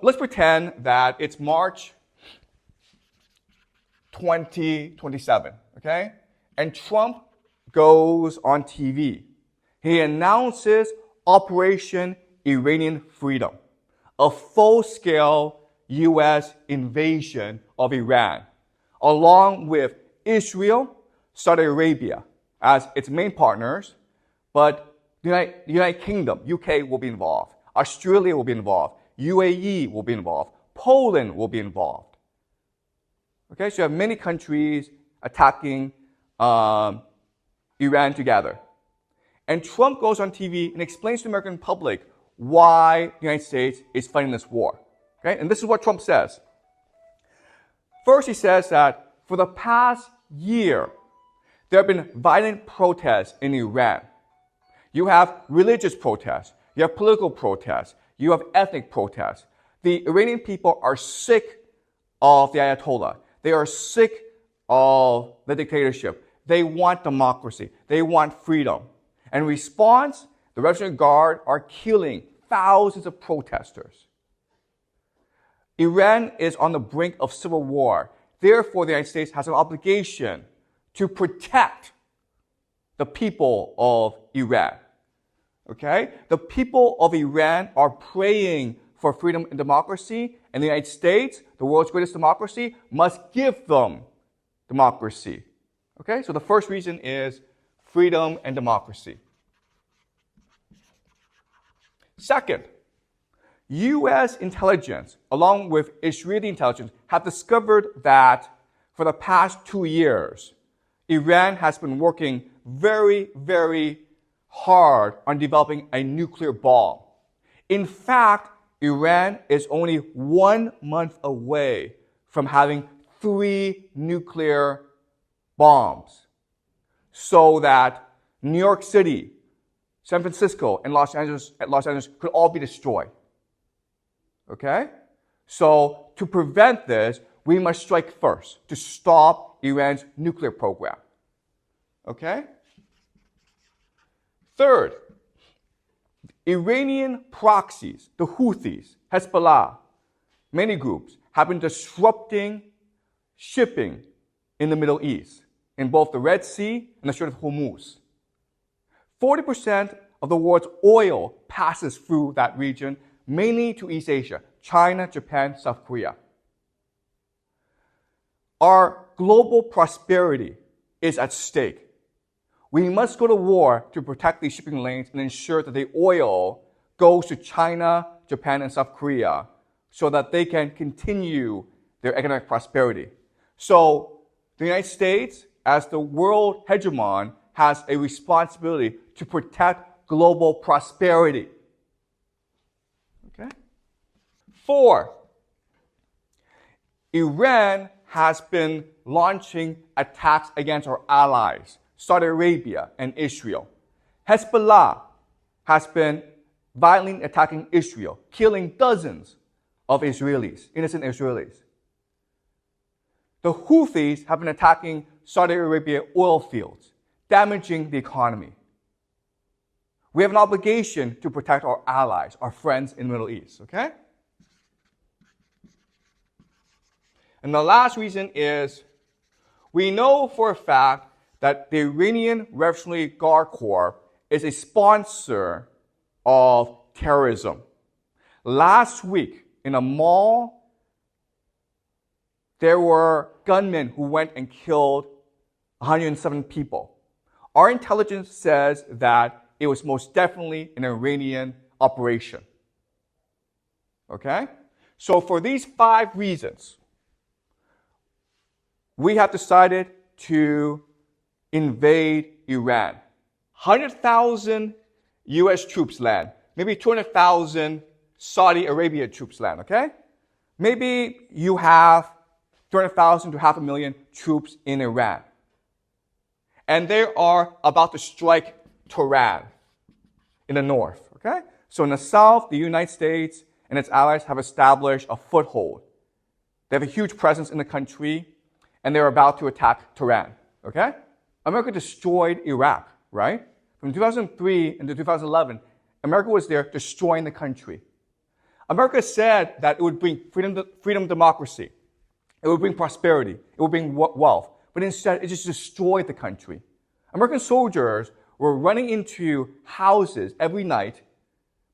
let's pretend that it's March 2027, okay? And Trump goes on TV. He announces Operation Iranian Freedom, a full-scale U.S. invasion of Iran, along with Israel, Saudi Arabia as its main partners, but the United Kingdom, UK will be involved, Australia will be involved, UAE will be involved, Poland will be involved. Okay, so you have many countries attacking Iran together. And Trump goes on TV and explains to the American public why the United States is fighting this war. Okay, and this is what Trump says. First, he says that for the past year, there have been violent protests in Iran. You have religious protests, you have political protests, you have ethnic protests. The Iranian people are sick of the Ayatollah. They are sick of the dictatorship. They want democracy. They want freedom. And in response, the Revolutionary Guard are killing thousands of protesters. Iran is on the brink of civil war. Therefore, the United States has an obligation to protect the people of Iran. Okay? The people of Iran are praying for freedom and democracy, and the United States, the world's greatest democracy, must give them democracy. Okay? So the first reason is freedom and democracy. Second, U.S. intelligence, along with Israeli intelligence, have discovered that for the past 2 years, Iran has been working very, very hard on developing a nuclear bomb. In fact, Iran is only 1 month away from having 3 nuclear bombs, so that New York City, San Francisco, and Los Angeles could all be destroyed. Okay? So to prevent this, we must strike first to stop Iran's nuclear program. Okay? Third, Iranian proxies, the Houthis, Hezbollah, many groups, have been disrupting shipping in the Middle East, in both the Red Sea and the Strait of Hormuz. 40% of the world's oil passes through that region, mainly to East Asia, China, Japan, South Korea. Our global prosperity is at stake. We must go to war to protect these shipping lanes and ensure that the oil goes to China, Japan, and South Korea so that they can continue their economic prosperity. So the United States, as the world hegemon, has a responsibility to protect global prosperity. Okay? 4, Iran has been launching attacks against our allies, Saudi Arabia and Israel. Hezbollah has been violently attacking Israel, killing dozens of Israelis, innocent Israelis. The Houthis have been attacking Saudi Arabia oil fields, damaging the economy. We have an obligation to protect our allies, our friends in the Middle East, okay? And the last reason is we know for a fact that the Iranian Revolutionary Guard Corps is a sponsor of terrorism. Last week, in a mall, there were gunmen who went and killed 107 people. Our intelligence says that it was most definitely an Iranian operation. Okay? So for these 5 reasons, we have decided to invade Iran. 100,000 U.S. troops land. Maybe 200,000 Saudi Arabia troops land, okay? Maybe you have 200,000 to 500,000 troops in Iran. And they are about to strike Tehran in the north, okay? So in the south, the United States and its allies have established a foothold. They have a huge presence in the country, and they're about to attack Tehran, okay? America destroyed Iraq, right? From 2003 into 2011, America was there destroying the country. America said that it would bring freedom, democracy. It would bring prosperity. It would bring wealth. But instead, it just destroyed the country. American soldiers were running into houses every night,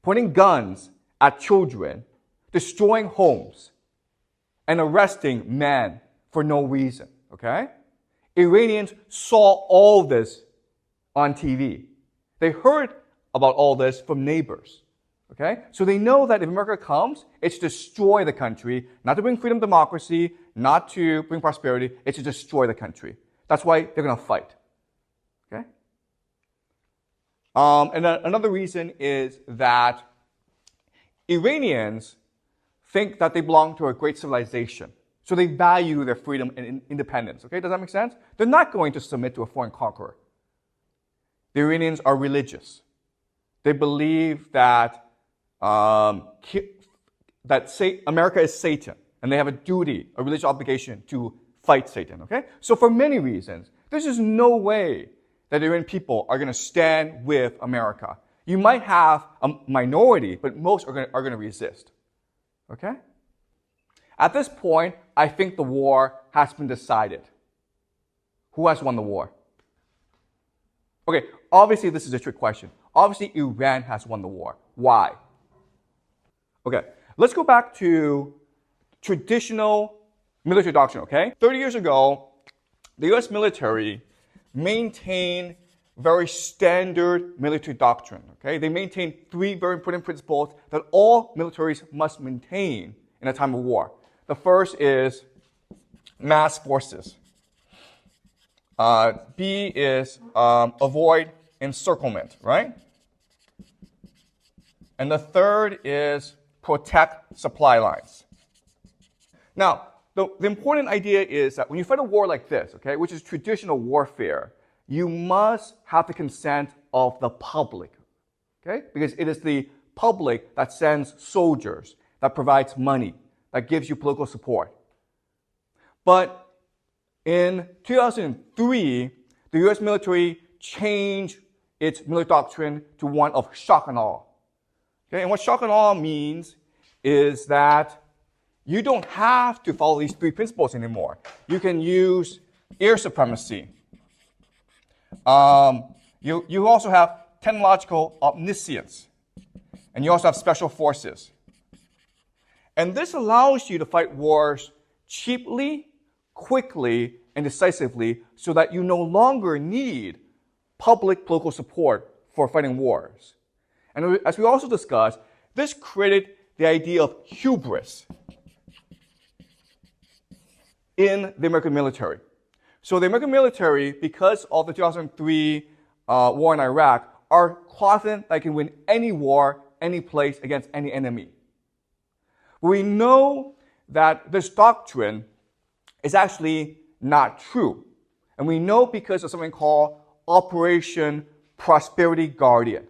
pointing guns at children, destroying homes, and arresting men for no reason, okay? Iranians saw all this on TV. They heard about all this from neighbors, okay? So they know that if America comes, it's to destroy the country, not to bring freedom, democracy, not to bring prosperity, it's to destroy the country. That's why they're going to fight, okay? And another reason is that Iranians think that they belong to a great civilization. So they value their freedom and independence. Okay, does that make sense? They're not going to submit to a foreign conqueror. The Iranians are religious. They believe that America is Satan, and they have a duty, a religious obligation to fight Satan. Okay, so for many reasons, there's just no way that the Iranian people are going to stand with America. You might have a minority, but most are going to resist. Okay? At this point, I think the war has been decided. Who has won the war? Okay, obviously this is a trick question. Obviously Iran has won the war. Why? Okay, let's go back to traditional military doctrine, okay? 30 years ago, the US military maintained very standard military doctrine, okay? They maintain three very important principles that all militaries must maintain in a time of war. The first is mass forces. B is avoid encirclement, right? And the third is protect supply lines. Now, the important idea is that when you fight a war like this, okay, which is traditional warfare, you must have the consent of the public, okay? Because it is the public that sends soldiers, that provides money, that gives you political support. But in 2003, the US military changed its military doctrine to one of shock and awe. Okay? And what shock and awe means is that you don't have to follow these three principles anymore. You can use air supremacy. You also have technological omniscience. And you also have special forces. And this allows you to fight wars cheaply, quickly, and decisively so that you no longer need public political support for fighting wars. And as we also discussed, this created the idea of hubris in the American military. So the American military, because of the 2003 war in Iraq, are confident that they can win any war, any place, against any enemy. We know that this doctrine is actually not true. And we know because of something called Operation Prosperity Guardian.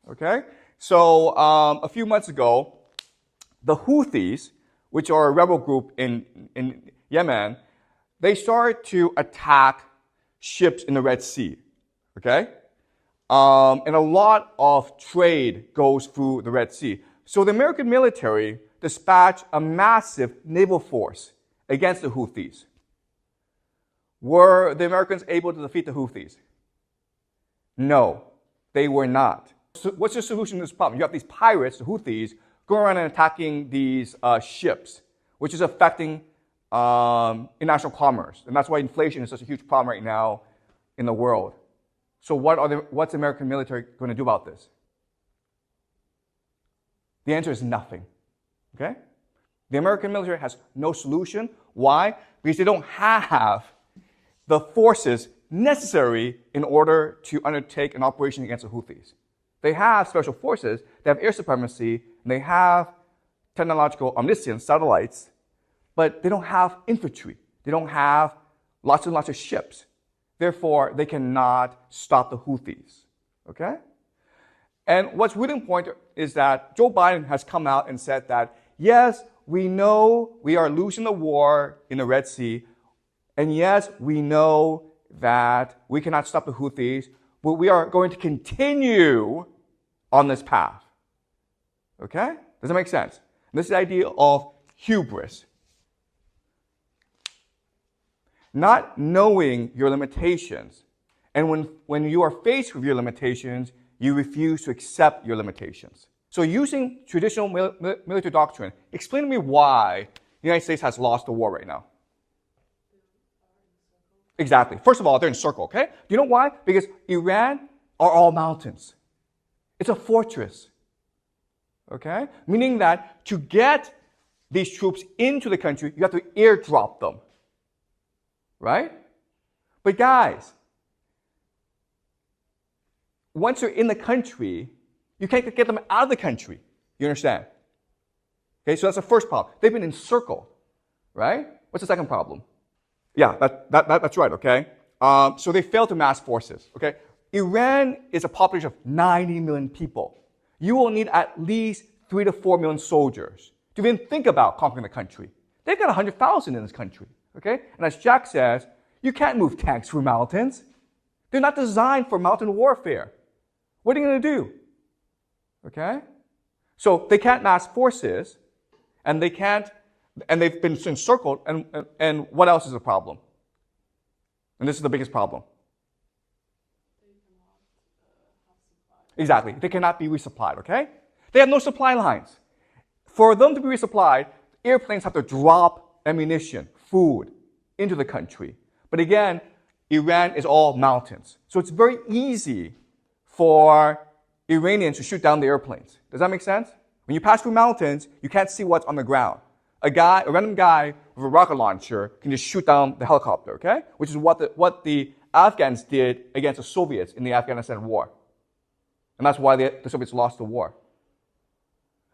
Okay? So a few months ago, the Houthis, which are a rebel group in Yemen, they started to attack ships in the Red Sea. Okay? And a lot of trade goes through the Red Sea. So the American military dispatched a massive naval force against the Houthis. Were the Americans able to defeat the Houthis? No, they were not. So what's the solution to this problem? You have these pirates, the Houthis, going around and attacking these ships, which is affecting international commerce. And that's why inflation is such a huge problem right now in the world. So what's the American military going to do about this? The answer is nothing. Okay? The American military has no solution. Why? Because they don't have the forces necessary in order to undertake an operation against the Houthis. They have special forces, they have air supremacy, and they have technological omniscience, satellites, but they don't have infantry. They don't have lots and lots of ships. Therefore, they cannot stop the Houthis. Okay? And what's really important is that Joe Biden has come out and said that, yes, we know we are losing the war in the Red Sea, and yes, we know that we cannot stop the Houthis, but we are going to continue on this path. Okay? Does that make sense? This is the idea of hubris. Not knowing your limitations. And when you are faced with your limitations, you refuse to accept your limitations. So using traditional military doctrine, explain to me why the United States has lost the war right now. Exactly. First of all, they're in circle, okay? Do you know why? Because Iran are all mountains. It's a fortress, okay? Meaning that to get these troops into the country, you have to airdrop them, right? But guys, once you're in the country, you can't get them out of the country. You understand? Okay, so that's the first problem. They've been encircled, right? What's the second problem? Yeah, that's right, okay? So they failed to mass forces, okay? Iran is a population of 90 million people. You will need at least 3 to 4 million soldiers to even think about conquering the country. They've got 100,000 in this country, okay? And as Jack says, you can't move tanks through mountains. They're not designed for mountain warfare. What are you going to do? Okay? So they can't mass forces, and they've been encircled, and what else is a problem? And this is the biggest problem. Exactly. They cannot be resupplied, okay? They have no supply lines. For them to be resupplied, airplanes have to drop ammunition, food, into the country. But again, Iran is all mountains. So it's very easy for Iranians to shoot down the airplanes. Does that make sense? When you pass through mountains, you can't see what's on the ground. A random guy with a rocket launcher can just shoot down the helicopter, okay? Which is what the Afghans did against the Soviets in the Afghanistan war. And that's why the Soviets lost the war.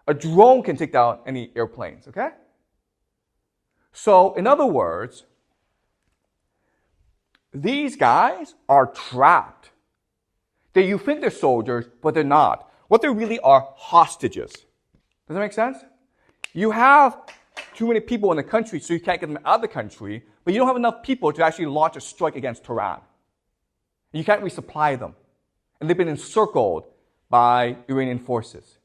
A drone can take down any airplanes, okay? So, in other words, these guys are trapped. You think they're soldiers, but they're not. What they really are hostages. Does that make sense? You have too many people in the country, so you can't get them out of the country, but you don't have enough people to actually launch a strike against Tehran. You can't resupply them. And they've been encircled by Iranian forces.